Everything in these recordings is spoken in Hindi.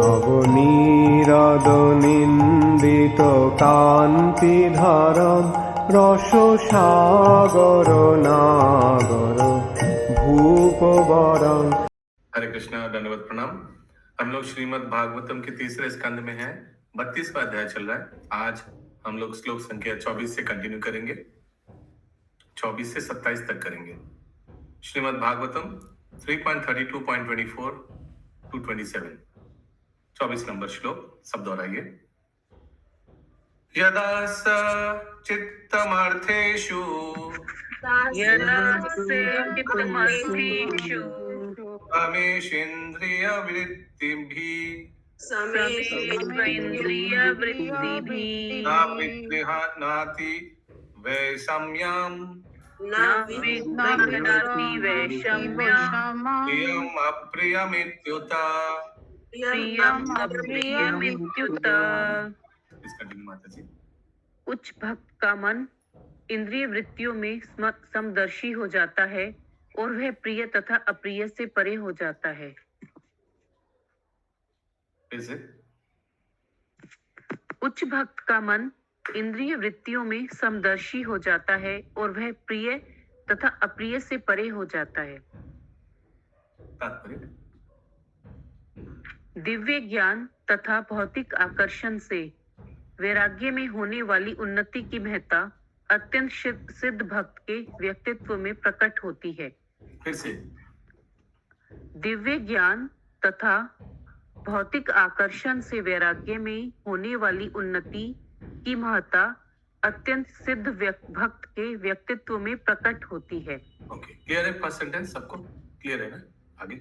নবনীরদনিন্দিত কান্তিধারম রসসাগর নাগর भूपवरं। हरे कृष्णा, दंडवत प्रणाम। हम लोग श्रीमद् भागवतम के तीसरे स्कंद में हैं। 32वां अध्याय चल रहा है। आज हम लोग श्लोक संख्या 24 से कंटिन्यू करेंगे, 24 से 27 तक करेंगे। श्रीमद् भागवतम 3.32.24 to 27, 24 नंबर श्लोक। सब दोहराइए। यदा स चित्तमर्थेषु समेन्द्रियवृत्तिभिः नाति वैषम्यं प्रियम् अप्रियमित्युत। माता जी। उच्च भक्त का मन इंद्रिय वृत्तियों में समदर्शी हो जाता है और वह प्रिय तथा अप्रिय से परे हो जाता है। उच्च भक्त का मन इंद्रिय वृत्तियों में समदर्शी हो जाता है और वह प्रिय तथा अप्रिय से परे हो जाता है। दिव्य ज्ञान तथा भौतिक आकर्षण से वैराग्य में होने वाली उन्नति की महत्ता अत्यंत सिद्ध भक्त के व्यक्तित्व में प्रकट होती है। फिर से। दिव्य ज्ञान तथा भौतिक आकर्षण से वैराग्य में होने वाली उन्नति की महत्ता अत्यंत सिद्ध भक्त के व्यक्तित्व में प्रकट होती है। ओके, क्लियर है? फर्स्ट सेंटेंस सबको क्लियर है ना? आगे।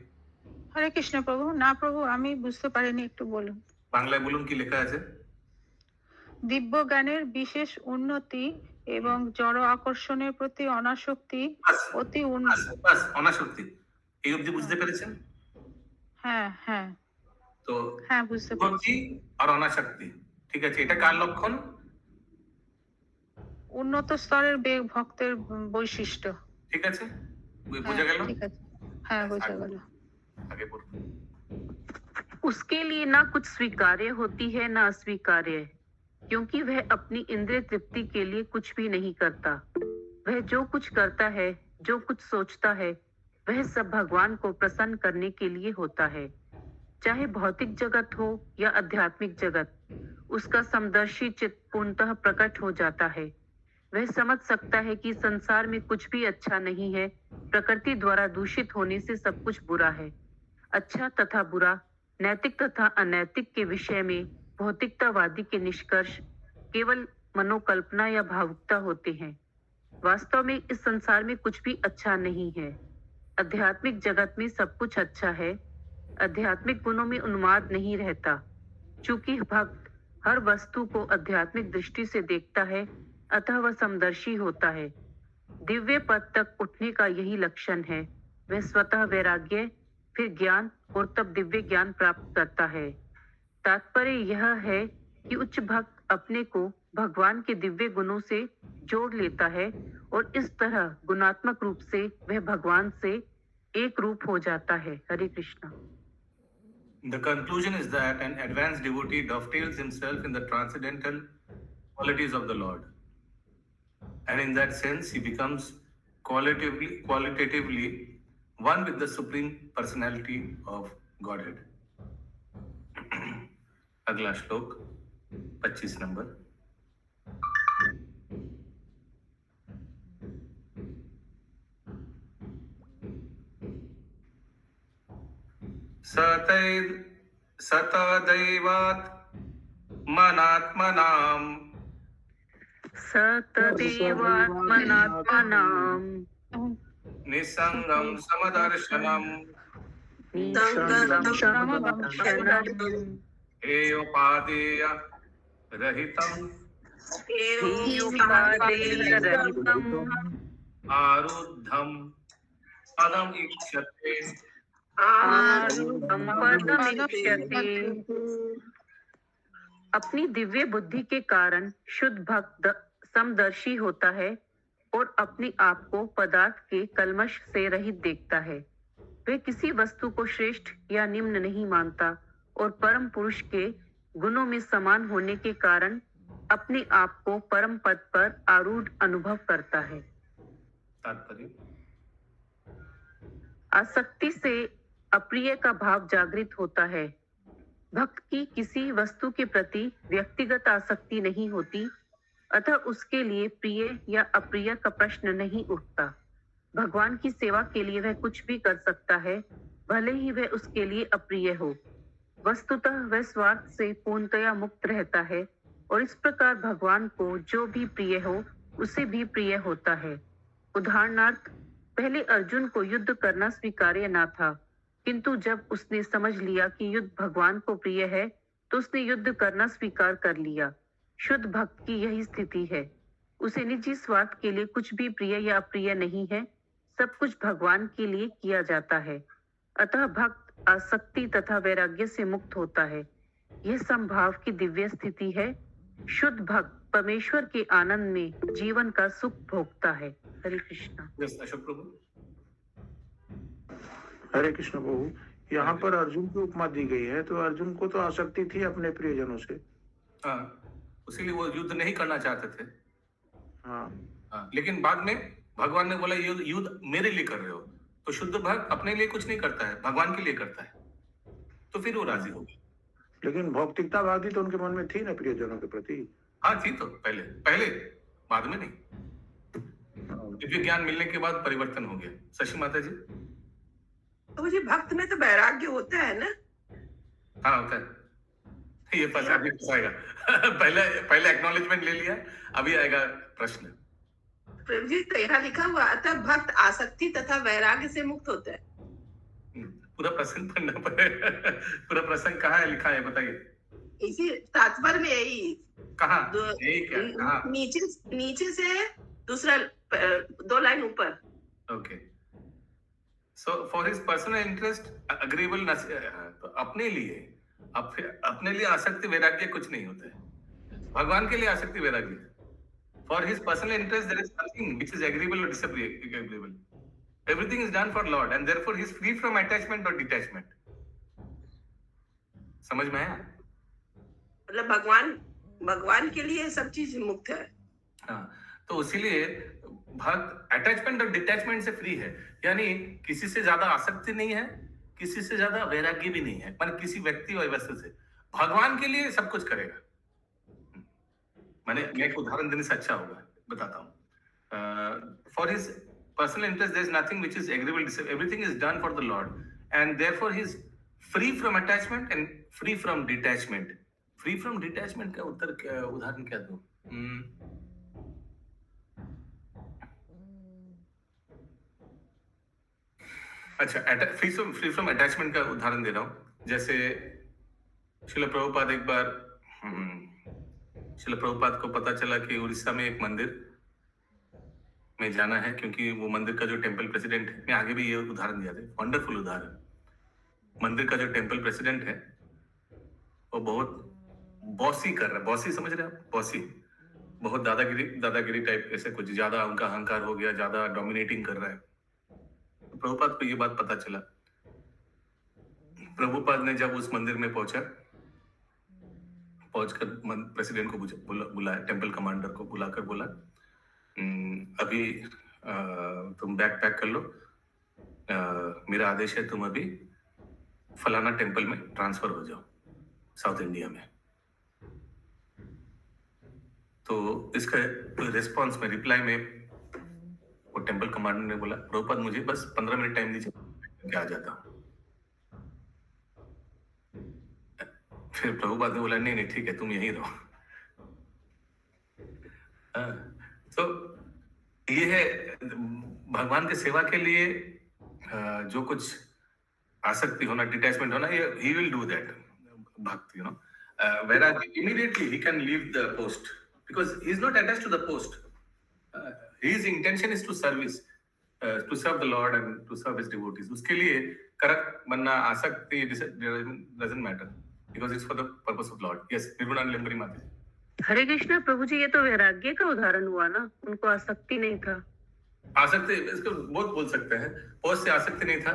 হরে কৃষ্ণ প্রভু। না প্রভু, আমি বুঝতে পারিনি, একটু বলুন। বাংলায় বলুন কি লেখা আছে। দিব্য জ্ঞানের বিশেষ উন্নতি এবং জড় আকর্ষণের প্রতি অনাসক্তি অতি অনাসক্তি, এই অবধি বুঝতে পেরেছেন? হ্যাঁ হ্যাঁ, তো হ্যাঁ বুঝতে পেরেছি। আর অনাসক্তি, ঠিক আছে, এটা কার লক্ষণ? উন্নত স্তরের ভক্তের বৈশিষ্ট্য। ঠিক আছে, বোঝা গেল? ঠিক আছে, হ্যাঁ বোঝা গেল। आगे बोलो। उसके लिए ना कुछ स्वीकार्य होती है ना अस्वीकार्य, क्योंकि वह अपनी इंद्रिय तृप्ति के लिए कुछ भी नहीं करता। वह जो कुछ करता है, जो कुछ सोचता है, वह सब भगवान को प्रसन्न करने के लिए होता है। चाहे भौतिक जगत हो या आध्यात्मिक जगत, उसका समदर्शी चित्त पूर्णतः प्रकट हो जाता है। वह समझ सकता है कि संसार में कुछ भी अच्छा नहीं है। प्रकृति द्वारा दूषित होने से सब कुछ बुरा है। अच्छा तथा बुरा, नैतिक तथा अनैतिक के विषय में भौतिकतावादी के निष्कर्ष केवल मनोकल्पना या भावुकता होते हैं। वास्तव में इस संसार में कुछ भी अच्छा नहीं है। आध्यात्मिक जगत में सब कुछ अच्छा है। आध्यात्मिक गुणों में उन्माद नहीं रहता। चूंकि भक्त हर वस्तु को आध्यात्मिक दृष्टि से देखता है, अतः वह समदर्शी होता है। दिव्य पद तक उठने का यही लक्षण है। वह स्वतः वैराग्य, फिर ज्ञान और तब दिव्य ज्ञान प्राप्त करता है। तात्पर्य यह है कि उच्च भक्त अपने को भगवान के दिव्य गुणों से जोड़ लेता है और इस तरह गुणात्मक रूप से वह भगवान से एक रूप हो जाता है। हरे Krishna. The conclusion is that an advanced devotee dovetails himself in the transcendental qualities of the Lord, and in that sense he becomes qualitatively one with the Supreme Personality of Godhead. अगला श्लोक 25 नंबर। सतदैवात् मनात्मनाम् निसंगम समदर्शनम् हेयोपादेय रहितम् आरुद्धम् पदम् इच्छते। अपनी दिव्य बुद्धि के कारण शुद्ध भक्त समदर्शी होता है और अपने आप को पदार्थ के कल्मश से रहित देखता है। वह किसी वस्तु को श्रेष्ठ या निम्न नहीं मानता और परम पुरुष के गुणों में समान होने के कारण अपने आप को परम पद पर आरूढ़ अनुभव करता है। तात्पर्य आसक्ति से अप्रिय का भाव जागृत होता है। भक्त की किसी वस्तु के प्रति व्यक्तिगत आसक्ति नहीं होती, अतः उसके लिए प्रिय या अप्रिय का प्रश्न नहीं उठता। भगवान की सेवा के लिए वह कुछ भी कर सकता है, भले ही वह उसके लिए अप्रिय हो। वस्तुतः वह स्वार्थ से पूर्णतया मुक्त रहता है और इस प्रकार भगवान को जो भी प्रिय हो उसे भी प्रिय होता है। उदाहरणार्थ, पहले अर्जुन को युद्ध करना स्वीकार्य न था, किंतु जब उसने समझ लिया कि युद्ध भगवान को प्रिय है तो उसने युद्ध करना स्वीकार कर लिया। शुद्ध भक्त की यही स्थिति है। उसे निजी स्वार्थ के लिए कुछ भी प्रिय या अप्रिय नहीं है, सब कुछ भगवान के लिए किया जाता है। अतः भक्त आसक्ति तथा वैराग्य से मुक्त होता है। यह संभाव की दिव्य स्थिति है। शुद्ध भक्त परमेश्वर के आनंद में जीवन का सुख भोगता है। हरे कृष्णा। यस अशोक प्रभु। हरे कृष्ण प्रभु, यहाँ पर अर्जुन की उपमा दी गई है, तो अर्जुन को तो आसक्ति थी अपने प्रियजनों से। हाँ, उसीलिए वो युद्ध नहीं करना चाहते थे। हाँ, लेकिन बाद में भगवान ने बोला युद्ध मेरे लिए कर रहे हो, तो शुद्ध भक्त अपने लिए कुछ नहीं करता है, भगवान के लिए करता है, तो फिर वो राजी हो गया। लेकिन भौतिकता वादी तो उनके मन में थी ना प्रियजनों के प्रति। हाँ थी, तो पहले बाद में नहीं। दिव्य ज्ञान मिलने के बाद परिवर्तन हो गया। शशि माता जी। तो मुझे भक्त में तो वैराग्य होता है ना। हाँ होता है। ये फंसा भी फंसाएगा। पहले एक्नॉलेजमेंट ले लिया, अभी आएगा प्रश्न। प्रभु जी, तो यहाँ लिखा हुआ अतः भक्त आसक्ति तथा वैराग्य से मुक्त होता है। पूरा प्रसंग पढ़ना पड़ेगा। पूरा प्रसंग कहाँ है, लिखा है बताइए। इसी तात्पर्य में यही कहाँ? नीचे से दूसरा 2 लाइन ऊपर। Okay. So for his personal interest, agreeableness, तो अपने लिए आसक्ति वैराग्य कुछ नहीं होता है। भगवान के लिए आसक्ति वैराग्य है। For his personal interest, there is nothing which is agreeable or disagreeable. Everything is done for Lord, and therefore he is free from attachment or detachment. समझ में आया? मतलब भगवान के लिए सब चीज मुक्त है। हाँ, तो इसीलिए भक्त अटैचमेंट और डिटैचमेंट से फ्री है, यानी किसी से ज्यादा आसक्ति नहीं है, किसी से ज्यादा वैराग्य भी नहीं है, मतलब किसी व्यक्ति और वस्तु से। भगवान के लिए सब कुछ करेगा। मैं एक उदाहरण देने से अच्छा होगा, बताता हूँ। For his personal interest there is nothing which is agreeable, everything is done for the Lord, and therefore he is free from attachment and free from detachment. Free from detachment का उदाहरण क्या दूं? अच्छा, फ्री फ्रॉम अटैचमेंट का उदाहरण दे रहा हूं। जैसे श्रील प्रभुपाद एक बार श्रील प्रभुपाद को पता चला कि उड़ीसा में एक मंदिर में जाना है, क्योंकि वो मंदिर का जो टेम्पल प्रेसिडेंट है, मैं आगे भी ये उदाहरण दिया था, वंडरफुल उदाहरण। मंदिर का जो टेम्पल प्रेसिडेंट है वो बहुत बॉसी कर रहा है। बॉसी समझ रहे हैं आप? बॉसी, बहुत दादागिरी टाइप, ऐसे कुछ ज्यादा उनका अहंकार हो गया, ज्यादा डोमिनेटिंग कर रहा है। प्रभुपाद को ये बात पता चला। प्रभुपाद ने जब उस मंदिर में पहुंचकर प्रेसिडेंट को बुलाया, टेम्पल कमांडर को बुलाकर बोला, अभी तुम बैग पैक कर लो, मेरा आदेश है तुम अभी फलाना टेम्पल में ट्रांसफर हो जाओ, साउथ इंडिया में। तो इसका रिस्पॉन्स में, रिप्लाई में वो टेम्पल कमांडर ने बोला, प्रभुपाद मुझे बस 15 मिनट टाइम दीजिए, क्या आ जाता हूँ। फिर प्रभुपाद ने बोला, नहीं ठीक है, तुम यहीं रहो। तो ये है भगवान की सेवा के लिए जो कुछ आसक्ति होना, डिटैचमेंट होना, ये he will do that, भक्त, whereas immediately he can leave the post because he is not attached to the post. His intention is to serve the Lord and to serve his devotees. उसके लिए correct बनना, आसक्ति doesn't matter because it's for the purpose of Lord. Yes, Nirguna निलंबरी माता जी। हरे कृष्णा प्रभु जी, ये तो वैराग्य का उदाहरण हुआ ना, उनको आसक्ति नहीं था। आसक्ति इसको बहुत बोल सकते हैं, पोस्ट से आसक्ति नहीं था,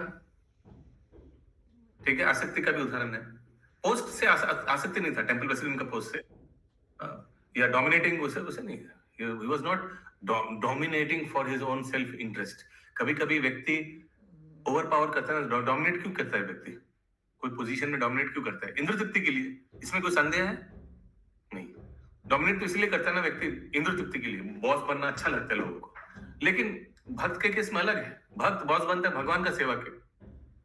ठीक है, आसक्ति का भी उदाहरण है। पोस्ट से आसक्ति नहीं था, टेम्पल प्रेसिडेंट का पोस्ट से या डोमिनेटिंग उसे नहीं था। He was not dominating for his own self interest. कभी कभी व्यक्ति ओवर पावर करता है ना, डोमिनेट क्यों करता है व्यक्ति, कोई पोजीशन में डोमिनेट क्यों करता है? इंद्र तृप्ति के लिए, इसमें कोई संदेह है नहीं। डोमिनेट तो इसलिए करता है ना व्यक्ति, इंद्र तृप्ति के लिए, बॉस बनना अच्छा लगता है लोगों को। लेकिन भक्त के केस में अलग है, भक्त बॉस बनता है भगवान का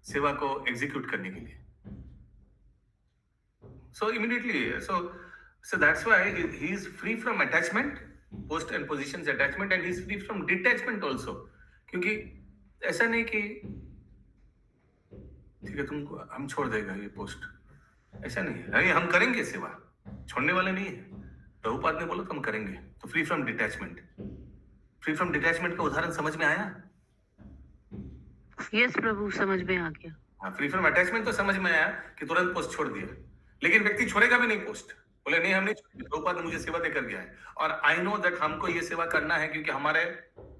सेवा को एग्जीक्यूट करने के लिए। So immediately, so that's why he is free from attachment, post and positions attachment, and he is free from detachment also. क्योंकि ऐसा नहीं कि ठीक है तुमको हम छोड़ देगा ये पोस्ट, ऐसा नहीं है। अरे हम करेंगे सेवा, छोड़ने वाले नहीं है। प्रभुपाद ने बोला तो हम करेंगे। तो free from detachment, free from detachment का उदाहरण समझ में आया? यस प्रभु, समझ में आ गया। हाँ, फ्री फ्रॉम अटैचमेंट तो समझ में आया कि तुरंत पोस्ट छोड़ दिया, लेकिन व्यक्ति छोड़ेगा भी नहीं पोस्ट। बोले नहीं हम नहीं छोड़ेंगे, प्रभुपाद मुझे सेवा देकर गया है और आई नो दैट हमको ये सेवा करना है क्योंकि हमारे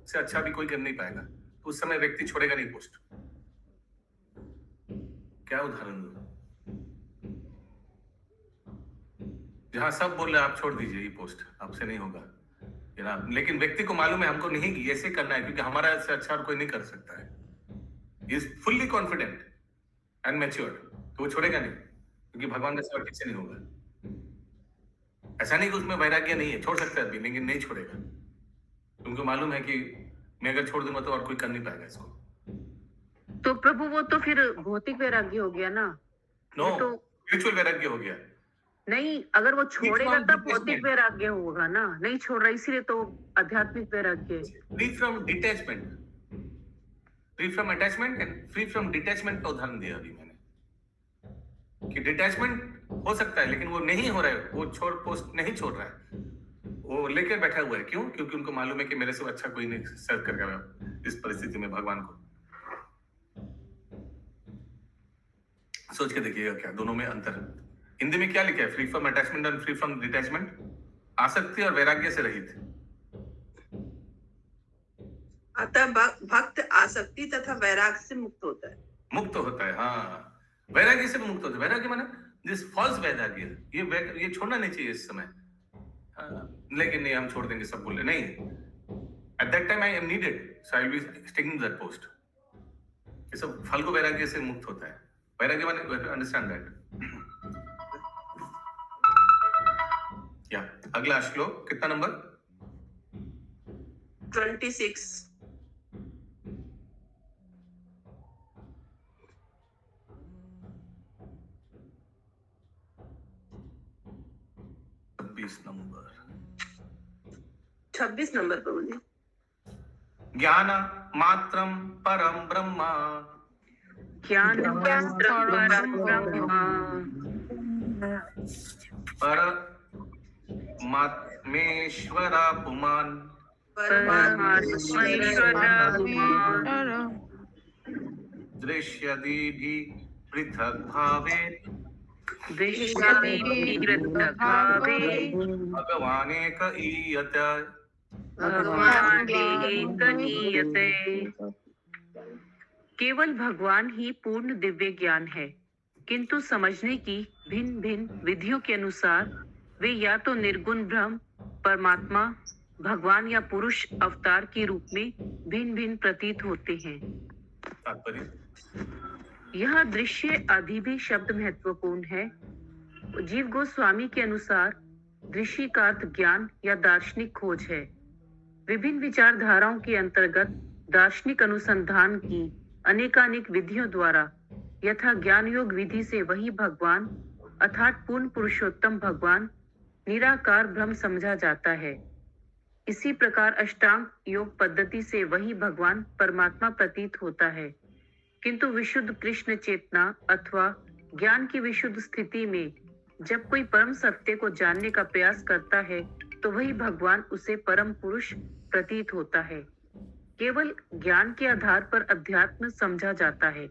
से अच्छा भी कोई कर नहीं पाएगा। तो उस समय व्यक्ति छोड़ेगा नहीं पोस्ट। क्या उदाहरण दो जहां सब बोल रहे आप छोड़ दीजिए ये पोस्ट, आपसे नहीं होगा, लेकिन व्यक्ति को मालूम है हमको नहीं ऐसे करना है क्योंकि हमारा से अच्छा और कोई नहीं कर सकता है। Is fully confident and matured, तो वो छोड़ेगा नहीं क्योंकि भगवान का सेवा किससे नहीं होगा। ऐसा नहीं कि उसमें वैराग्य नहीं है, छोड़ सकता है अभी, लेकिन नहीं छोड़ेगा क्योंकि मालूम है कि मैं अगर छोड़ दूंगा तो और कोई कर नहीं पाएगा इसको। तो प्रभु वो तो फिर भौतिक वैराग्य हो गया ना? नो, तो स्पिरिचुअल वैराग्य हो गया। नहीं, अगर वो छोड़ेगा तब भौतिक detachment. वैराग्य होगा ना, नहीं छोड़ रहा इसीलिए तो आध्यात्मिक वैराग्य। Free from detachment, free from attachment and free from detachment का उदाहरण दिया अभी मैंने कि डिटैचमेंट हो सकता है लेकिन वो नहीं हो रहा है, वो छोड़ पोस्ट नहीं छोड़ रहा है, वो लेकर बैठा हुआ है। क्यों? क्योंकि उनको मालूम है कि मेरे से अच्छा कोई नहीं सर्व करेगा इस परिस्थिति में भगवान को। सोच के देखिएगा क्या दोनों में अंतर है। हिंदी में क्या लिखा है? Free from attachment and free from detachment, आसक्ति और वैराग्य से रहित। अतः भक्त आसक्ति तथा वैराग्य से मुक्त होता है। मुक्त होता है, हाँ, वैराग्य से मुक्त होता है। वैराग्य माने दिस फॉल्स वैराग्य, ये छोड़ना नहीं चाहिए इस समय। लेकिन नहीं हम छोड़ देंगे सब बोले नहीं, at that time I am needed so I will be sticking that post. ये सब फाल्गु वैराग्य से मुक्त होता है। वैराग्य माने अंडरस्टैंड दैट। या अगला श्लोक कितना नंबर? 26। नंबर 26 नंबर प्रभु जी। ज्ञान मात्रम परम ब्रह्मा, ज्ञान परम ब्रह्म परमात्मेश्वरा पुमान दृश्यति भी पृथक भावे भगवान एक ईयते। केवल भगवान ही पूर्ण दिव्य ज्ञान है, किंतु समझने की भिन्न भिन्न विधियों के अनुसार वे या तो निर्गुण ब्रह्म, परमात्मा, भगवान या पुरुष अवतार के रूप में भिन्न भिन्न प्रतीत होते हैं। तात्पर्य यह दृश्य आदि भी शब्द महत्वपूर्ण है। जीव गोस्वामी के अनुसार दृश्य का अर्थ ज्ञान या दार्शनिक खोज है। विभिन्न विचारधाराओं के अंतर्गत दार्शनिक अनुसंधान की अनेकानेक विधियों द्वारा यथा ज्ञान योग विधि से वही भगवान अर्थात पूर्ण पुरुषोत्तम भगवान निराकार ब्रह्म समझा जाता है। इसी प्रकार अष्टांग योग पद्धति से वही भगवान परमात्मा प्रतीत होता है, किंतु विशुद्ध कृष्ण चेतना अथवा ज्ञान की विशुद्ध स्थिति में जब कोई परम सत्य को जानने का प्रयास करता है तो वही भगवान उसे परम पुरुष प्रतीत होता है। केवल ज्ञान के आधार पर अध्यात्म समझा जाता है।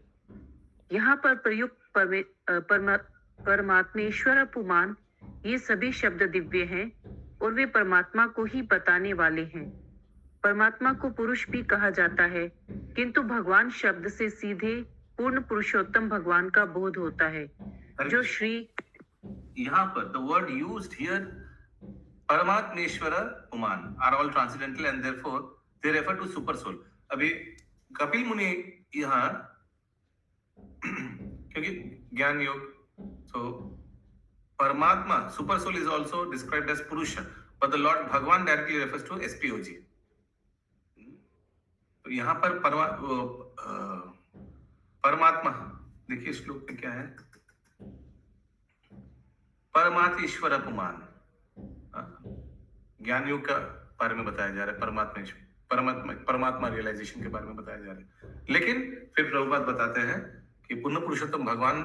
यहाँ पर प्रयुक्त परमात्मेश्वर पुमान ये सभी शब्द दिव्य हैं और वे परमात्मा को ही बताने वाले हैं। परमात्मा को पुरुष भी कहा जाता है, किंतु भगवान शब्द से सीधे पूर्ण पुरुषोत्तम भगवान का बोध होता है, जो श्री यहाँ पर द वर्ड यूज्ड हियर परमात्मेश्वर पुमान are all transcendental and therefore they refer to super soul. अभी कपिल मुनि यहाँ क्योंकि ज्ञान योग, तो परमात्मा super soul is also described as पुरुष, बट द लॉर्ड भगवान डायरेक्टली रेफर्स टू एसपीओजी। तो यहाँ पर परमात्मा, देखिए श्लोक में क्या है, परमात्मेश्वर पुमान, ज्ञान योग का बारे में बताया जा रहा है, परमात्मा रियलाइजेशन के बारे में बताया जा रहा है। लेकिन फिर प्रभुपाद बताते हैं कि पूर्ण पुरुषोत्तम भगवान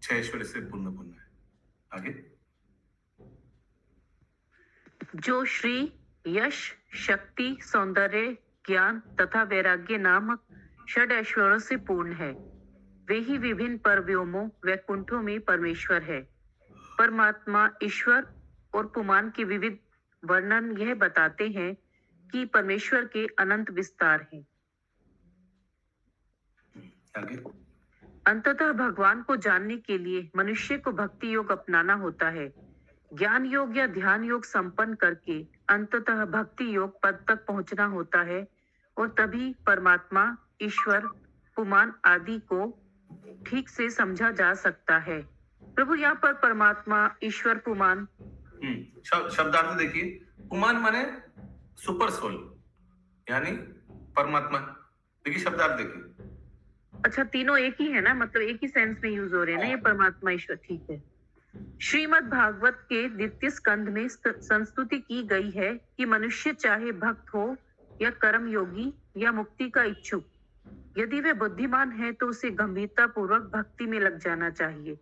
6 ऐश्वर्य से पूर्ण है। आगे, जो श्री यश शक्ति सौंदर्य ज्ञान तथा वैराग्य नामक षड ऐश्वर्यों से पूर्ण है, वे ही विभिन्न परव्योमों वैकुंठों में परमेश्वर है। परमात्मा ईश्वर और पुमान के विविध वर्णन यह बताते हैं कि परमेश्वर के अनंत विस्तार हैं। आगे, अंततः भगवान को जानने के लिए मनुष्य को भक्ति योग अपनाना होता है। ज्ञान योग या ध्यान योग संपन्न करके अंततः भक्ति योग पद तक पहुंचना होता है और तभी परमात्मा ईश्वर पुमान आदि को ठीक से समझा जा सकता है। प्रभु, यहाँ पर परमात्मा ईश्वर पुमान शब्दार्थ देखिए, पुमान माने सुपर सोल यानी परमात्मा। देखिए शब्दार्थ देखिए, अच्छा तीनों एक ही है ना, मतलब एक ही सेंस में यूज हो रहे हैं ना ये परमात्मा ईश्वर, ठीक है। श्रीमद् भागवत के द्वितीय स्कंध में संस्तुति की गई है कि मनुष्य चाहे भक्त हो या कर्म योगी या मुक्ति का इच्छुक, यदि वह बुद्धिमान है तो उसे गंभीरता पूर्वक भक्ति में लग जाना चाहिए।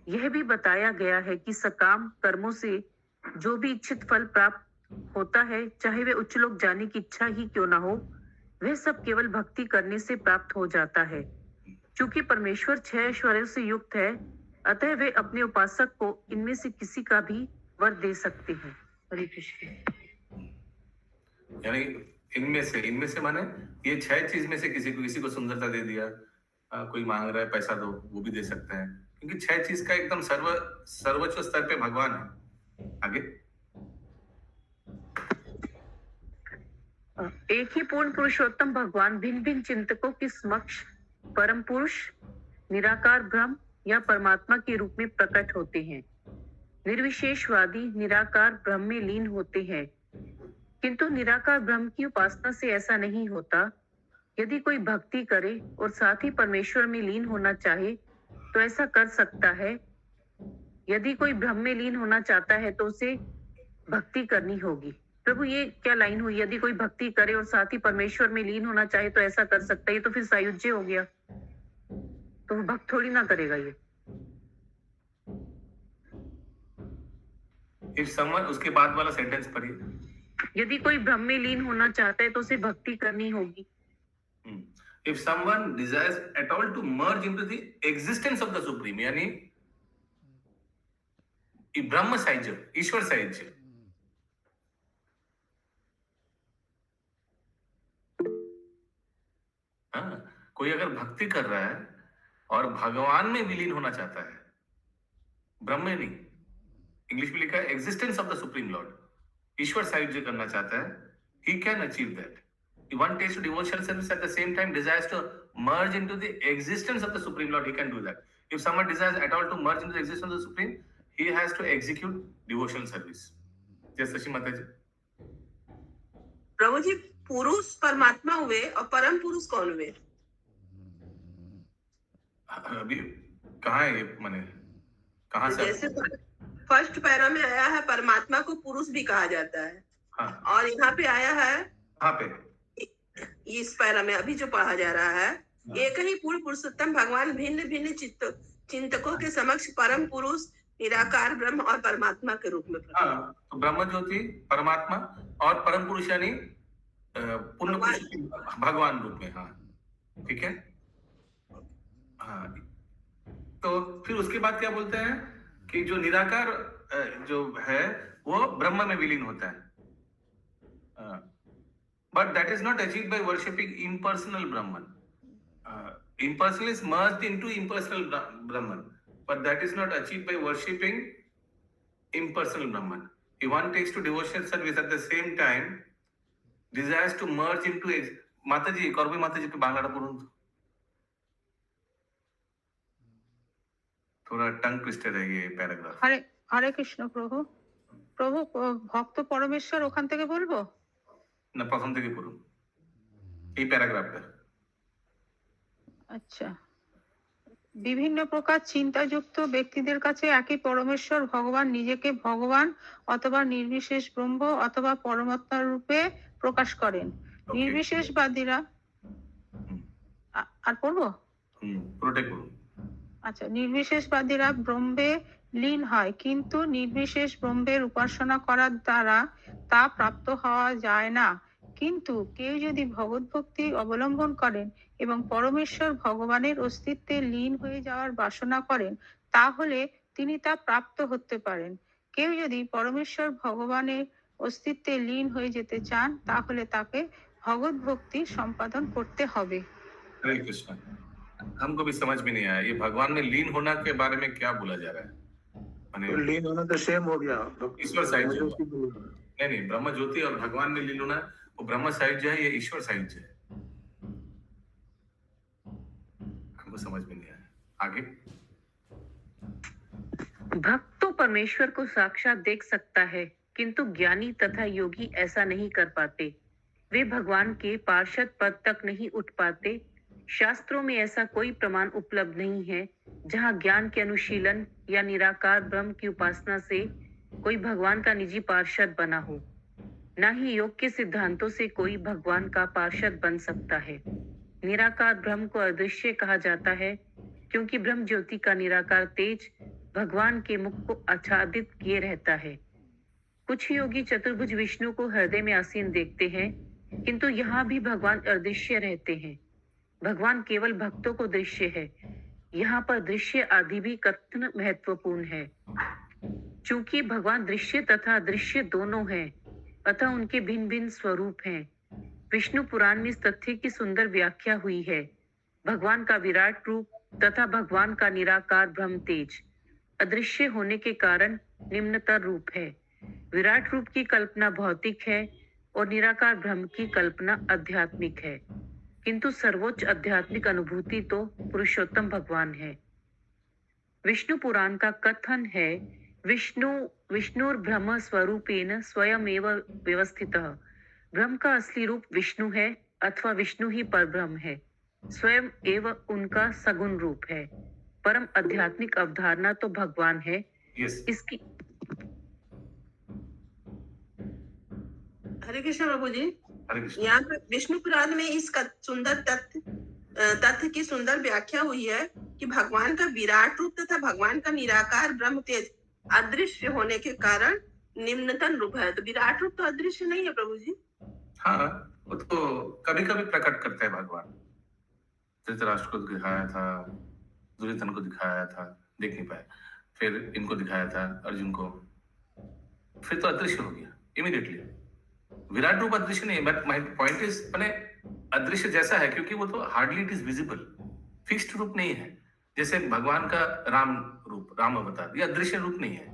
यह भी बताया गया है कि सकाम कर्मों से जो भी इच्छित फल प्राप्त होता है, चाहे वे उच्च लोक जाने की इच्छा ही क्यों न हो, वह सब केवल भक्ति करने से प्राप्त हो जाता है। चूंकि परमेश्वर 6 ऐश्वर्यों से युक्त है, अतः वे अपने उपासक को इनमें से किसी का भी वर दे सकते हैं। हरे कृष्ण। यानी इनमें से माने ये 6 चीज में से किसी को सुंदरता दे दिया, कोई मांग रहा है पैसा दो, वो भी दे सकते हैं, क्योंकि 6 चीज का एकदम सर्वोच्च स्तर पे भगवान है। आगे, एक ही पूर्ण पुरुषोत्तम भगवान भिन्न भिन्न चिंतकों के समक्ष परम पुरुष निराकार ब्रह्म या परमात्मा के रूप में प्रकट होते हैं। निर्विशेषवादी निराकार ब्रह्म में लीन होते हैं, किंतु निराकार ब्रह्म की उपासना से ऐसा नहीं होता। यदि कोई भक्ति करे और साथ ही परमेश्वर में लीन होना चाहे तो ऐसा कर सकता है। यदि कोई ब्रह्म में लीन होना चाहता है तो उसे भक्ति करनी होगी। प्रभु, ये क्या लाइन हुई? यदि कोई भक्ति करे और साथ ही परमेश्वर में लीन होना चाहे तो ऐसा कर सकता है, तो फिर सायुज्य हो गया, तो वो भक्त थोड़ी ना करेगा ये। इफ समवन, उसके बाद वाला सेंटेंस पढ़िए। यदि कोई ब्रह्म में लीन होना चाहता है तो उसे भक्ति करनी होगी। If someone desires at all to merge into the existence of the supreme, यानी ब्रह्म साहित्य, ईश्वर साहित्य, कोई अगर भक्ति कर रहा है और भगवान में विलीन होना चाहता है, ब्रह्म में नहीं, इंग्लिश में लिखा है existence of the supreme Lord, ईश्वर साहित्य करना चाहता है, he can achieve that. If one takes to devotional service at the same time desires to merge into the existence of the Supreme Lord, he can do that. If someone desires at all to merge into the existence of the Supreme, he has to execute devotional service. Yes, Sashi Mataji. प्रभु जी, पुरुष परमात्मा हुए और परम पुरुष कौन हुए? अभी कहाँ है ये, माने कहाँ से? जैसे फर्स्ट पैरा में आया है परमात्मा को पुरुष भी कहा जाता है, हाँ, और यहाँ पे आया है, कहाँ पे? इस पैरा में अभी जो पढ़ा जा रहा है, एक ही पूर्ण पुरुषोत्तम भगवान भिन्न भिन्न चिंतकों के समक्ष परम पुरुष निराकार ब्रह्म और परमात्मा के रूप में प्रकट। हाँ, तो ब्रह्म ज्योति परमात्मा और परम पुरुष यानी पूर्ण पुरुष भगवान रूप में। हाँ, ठीक है। हाँ, तो फिर उसके बाद क्या बोलते हैं कि जो निराकार जो है वो ब्रह्म में विलीन होता है, but that is not achieved by worshipping impersonal Brahman. Impersonal is merged into impersonal Brahman, but that is not achieved by worshipping impersonal Brahman. If one takes to devotional service at the same time, desires to merge into Mataji, Korbi Mataji to Bangla পড়ুন তো। थोड़ा टंग ट्विस्टर है ये पैराग्राफ। হরে হরে কৃষ্ণ প্রভু। প্রভু ভক্ত পরমেশ্বর ওখান থেকে বলবো? না, প্রথম থেকে পড়ুন এই প্যারাগ্রাফটা। আচ্ছা। বিভিন্ন প্রকার চিন্তাযুক্ত ব্যক্তিদের কাছে একই পরমেশ্বর ভগবান নিজেকে ভগবান অথবা নির্বিশেষ ব্রহ্ম অথবা পরমাত্মা রূপে প্রকাশ করেন। নির্বিশেষবাদীরা আর পড়বো? পুরোটাই পড়ুন। আচ্ছা, নির্বিশেষবাদীরা ব্রহ্মে লীন হয়, কিন্তু নির্বিশেষ ব্রহ্মের উপাসনা করার দ্বারা তা প্রাপ্ত হওয়া যায় না। কিন্তু কেউ যদি ভগবত ভক্তি অবলম্বন করেন এবং পরমেশ্বর ভগবানের অস্তিত্বে লীন হয়ে যাওয়ার বাসনা করেন, তাহলে তিনি তা প্রাপ্ত হতে পারেন। কেউ যদি পরমেশ্বর ভগবানের অস্তিত্বে লীন হয়ে যেতে চান, তাহলে তাকে ভগবত ভক্তি সম্পাদন করতে হবে। हरे कृष्ण। हमको भी समझ में नहीं आया ये भगवान में लीन होना के बारे में क्या बोला जा रहा है। तो लीन होना तो सेम हो गया, ईश्वर साहित्य जो नहीं ब्रह्म ज्योति और भगवान में लीन होना, वो ब्रह्म साहित्य है, ये ईश्वर साहित्य है। हमको समझ में नहीं आया। आगे। भक्त तो परमेश्वर को साक्षात देख सकता है, किंतु ज्ञानी तथा योगी ऐसा नहीं कर पाते। वे भगवान के पार्षद पद तक नहीं उठ पाते। शास्त्रों में ऐसा कोई प्रमाण उपलब्ध नहीं है जहां ज्ञान के अनुशीलन या निराकार ब्रह्म की उपासना से कोई भगवान का निजी पार्षद बना हो। न ही योग के सिद्धांतों से कोई भगवान का पार्षद बन सकता है। निराकार ब्रह्म को अदृश्य कहा जाता है, क्योंकि ब्रह्म ज्योति का निराकार तेज भगवान के मुख को आच्छादित किए रहता है। कुछ योगी चतुर्भुज विष्णु को हृदय में आसीन देखते हैं, किंतु यहाँ भी भगवान अदृश्य रहते हैं। भगवान केवल भक्तों को दृश्य है। यहाँ पर दृश्य आदि भी कथन महत्वपूर्ण है। चूंकि भगवान दृश्य तथा अदृश्य दोनों हैं, अतः उनके भिन्न भिन्न स्वरूप हैं। विष्णु पुराण में इस तथ्य की सुंदर व्याख्या हुई है। भगवान का विराट रूप तथा भगवान का निराकार ब्रह्म तेज अदृश्य होने के कारण निम्नतर रूप है। विराट रूप की कल्पना भौतिक है और निराकार ब्रह्म की कल्पना आध्यात्मिक है, किंतु सर्वोच्च आध्यात्मिक अनुभूति तो पुरुषोत्तम भगवान है। विष्णु पुराण का कथन है, विष्णुर ब्रह्म स्वरूपेण स्वयमेव व्यवस्थितः। ब्रह्म का असली रूप विष्णु है अथवा विष्णु ही परब्रह्म है। स्वयं एवं उनका सगुण रूप है। परम आध्यात्मिक अवधारणा तो भगवान है। इसकी हरे कृष्ण प्रभु जी। हरे कृष्ण। यहाँ पे विष्णु पुराण में इसका सुंदर तथ्य की सुंदर व्याख्या हुई है कि भगवान का विराट रूप तथा भगवान का निराकार ब्रह्म तेज अदृश्य होने के कारण निम्नतम रूप है। तो विराट रूप तो अदृश्य नहीं है प्रभु जी। हाँ, वो तो कभी कभी प्रकट करते हैं भगवान। धृतराष्ट्र को दिखाया था, दुर्योधन को दिखाया था, देख नहीं पाए, फिर इनको दिखाया था अर्जुन को, फिर तो अदृश्य हो गया इमीडिएटली। विराट रूप अदृश्य नहीं, बट माय पॉइंट इज मैंने अदृश्य जैसा है क्योंकि वो तो hardly it is visible, fixed रूप नहीं है। जैसे भगवान का राम रूप, राम अवतार, ये अदृश्य रूप नहीं है,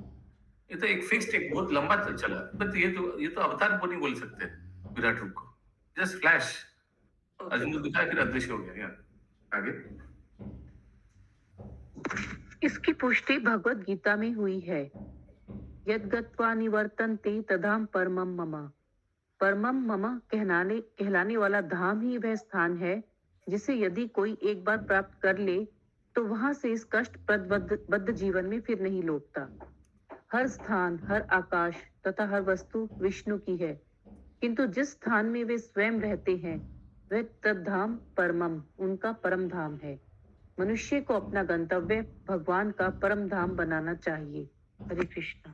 ये तो एक फिक्स्ड, एक बहुत लंबा चला। बट ये तो अवतार को नहीं बोल सकते विराट रूप को, जस्ट फ्लैश अर्जुन को दिखाया फिर अदृश्य हो गया। यार आगे। इसकी पुष्टि भगवत गीता में हुई है। यद गत्वा निवर्तन्ते तदाम परमम मम। परमम मम कहलाने वाला धाम ही वह स्थान है जिसे यदि कोई एक बार प्राप्त कर ले तो वहां से इस कष्ट बद्ध जीवन में फिर नहीं लौटता। हर स्थान, हर आकाश तथा हर वस्तु विष्णु की है, किंतु जिस स्थान में वे स्वयं रहते हैं वह तद्धाम परमम, उनका परम धाम है। मनुष्य को अपना गंतव्य भगवान का परम धाम बनाना चाहिए। हरे कृष्ण।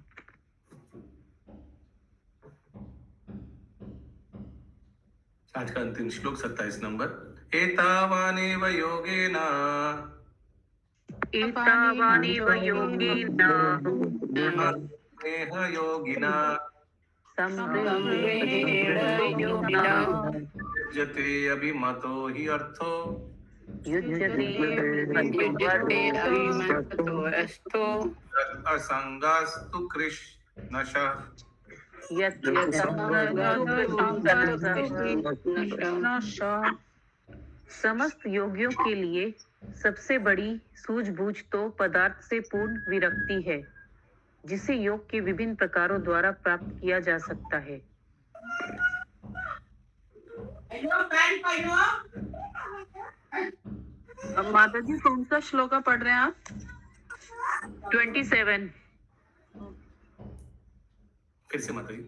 आज का अंतिम श्लोक 27 नंबर। एतावानेव योगेन योगिना जते अभिमतो हि अर्थो युज्यते अभिमन्यतो असंगास्तु कृष्णशः समस्त योगियों के लिए सबसे बड़ी सूझबूझ तो पदार्थ से पूर्ण विरक्ति है, जिसे योग के विभिन्न प्रकारों द्वारा प्राप्त किया जा सकता है। माता जी कौन सा श्लोक पढ़ रहे हैं आप? 27। फिर से माता जी।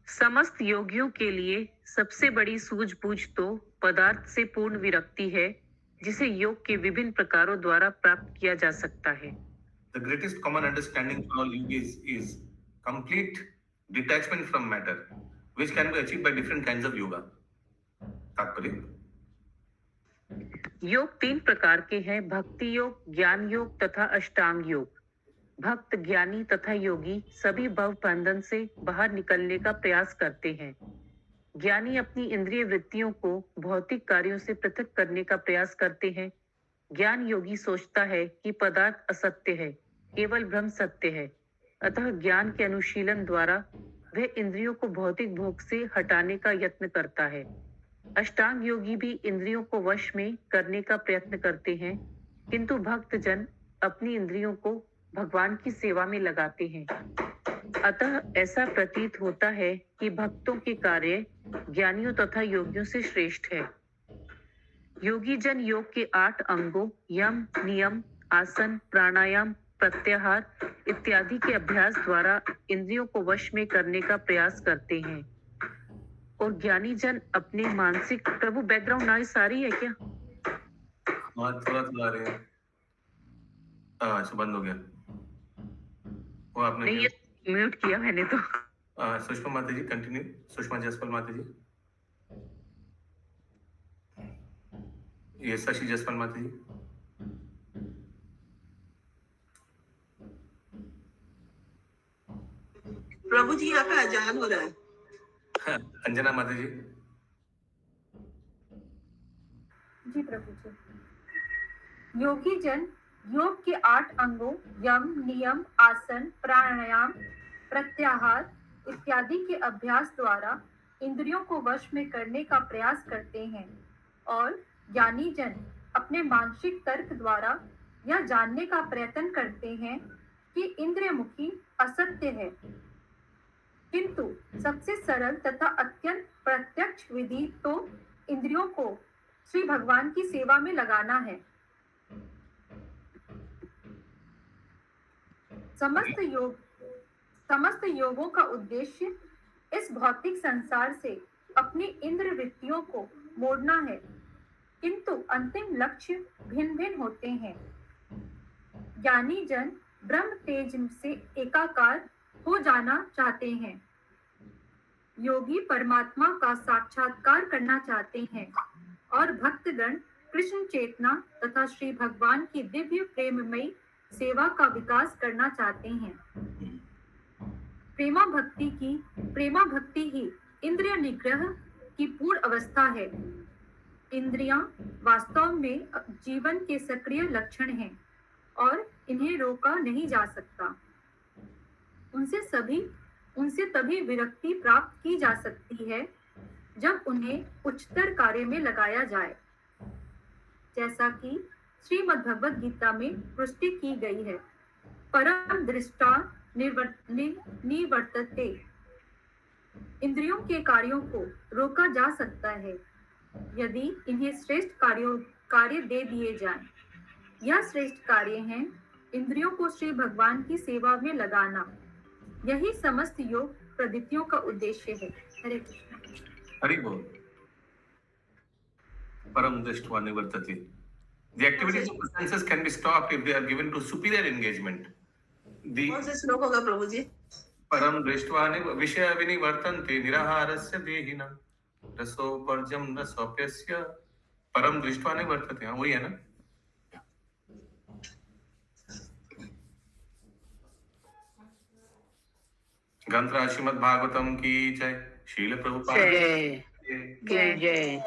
समस्त योगियों के लिए सबसे बड़ी सूझबूझ तो पदार्थ से पूर्ण विरक्ति है, जिसे योग के विभिन्न प्रकारों द्वारा प्राप्त किया जा सकता है। The greatest common understanding for all yogis is complete detachment from matter, which can be achieved by different kinds of yoga. तात्पर्य योग 3 प्रकार के हैं: भक्ति योग, ज्ञान योग तथा अष्टांग योग। भक्त, ज्ञानी तथा योगी सभी भव बंधन से बाहर निकलने का प्रयास करते हैं। ज्ञानी अपनी इंद्रिय वृत्तियों को भौतिक कार्यों से पृथक करने का प्रयास करते हैं। ज्ञान योगी सोचता है कि पदार्थ असत्य है, केवल ब्रह्म सत्य है। अतः ज्ञान के अनुशीलन द्वारा वह इंद्रियों को भौतिक भोग से हटाने का यत्न करता है। अष्टांग योगी भी इंद्रियों को वश में करने का प्रयत्न करते हैं, किंतु भक्त जन अपनी इंद्रियों को भगवान की सेवा में लगाते हैं। अतः ऐसा प्रतीत होता है कि भक्तों के कार्य ज्ञानियों तथा योगियों से श्रेष्ठ है। योगी जन योग के 8 अंगों यम, नियम, आसन, प्राणायाम, प्रत्याहार इत्यादि के अभ्यास द्वारा इंद्रियों को वश में करने का प्रयास करते हैं, और ज्ञानी जन अपने मानसिक। प्रभु बैकग्राउंड नॉइस आ रही है क्या? थोड़ा आ रहे हैं। अच्छा, बंद हो गया वो आपने नहीं, ये म्यूट किया मैंने तो। सुषमा माता जी कंटिन्यू। सुषमा जसपाल माता जी। ये शशि जसपाल माता जी। प्रभु जी यहाँ पे अजान हो रहा है। अंजना माता जी। जी प्रभु जी। योगी जन योग के 8 अंगों यम, नियम, आसन, प्राणायाम, प्रत्याहार इत्यादि के अभ्यास द्वारा इंद्रियों को वश में करने का प्रयास करते हैं, और ज्ञानी जन अपने मानसिक तर्क द्वारा यह जानने का प्रयत्न करते हैं कि इंद्रियमुखी असत्य है, किंतु सबसे सरल तथा अत्यंत प्रत्यक्ष विधि तो इंद्रियों को श्री भगवान की सेवा में लगाना है। समस्त योगों का उद्देश्य इस भौतिक संसार से अपनी इंद्र वृत्तियों को मोड़ना है, किंतु अंतिम लक्ष्य भिन्न भिन्न होते हैं। ज्ञानी जन ब्रह्म तेज से एकाकार हो जाना चाहते हैं, योगी परमात्मा का साक्षात्कार करना चाहते हैं, और भक्तगण कृष्ण चेतना तथा श्री भगवान की दिव्य प्रेममयी सेवा का विकास करना चाहते हैं। प्रेमा भक्ति ही इंद्रिय निग्रह की पूर्ण अवस्था है। इंद्रियां वास्तव में जीवन के सक्रिय लक्षण हैं, और इन्हें रोका नहीं जा सकता। उनसे तभी विरक्ति प्राप्त की जा सकती है जब उन्हें उच्चतर कार्य में लगाया जाए, जैसा कि श्रीमद् भगवद गीता में पुष्टि की गई है। परम दृष्टा निवर्तते। इंद्रियों के कार्यों को रोका जा सकता है यदि इन्हें श्रेष्ठ कार्य दे दिए जाएं। यह श्रेष्ठ कार्य हैं इंद्रियों को श्री भगवान की सेवा में लगाना। यही समस्त योग पद्धतियों का उद्देश्य है। हरे कृष्ण। हरि बोल। परम दृष्टवा निवर्तते। The activities of the senses can be stopped if they are given to superior engagement. कौन सा श्लोक होगा प्रभु जी? परम दृष्ट्वा विषय विनिवर्तन्ते निराहारस्य देहिनः रसोपर्जम न स्वप्यस्य परम दृष्ट्वा निवर्तते। हाँ, वही है ना। ग्रंथराज श्रीमद् भागवतम की जय। शील प्रभुपाद जय जय।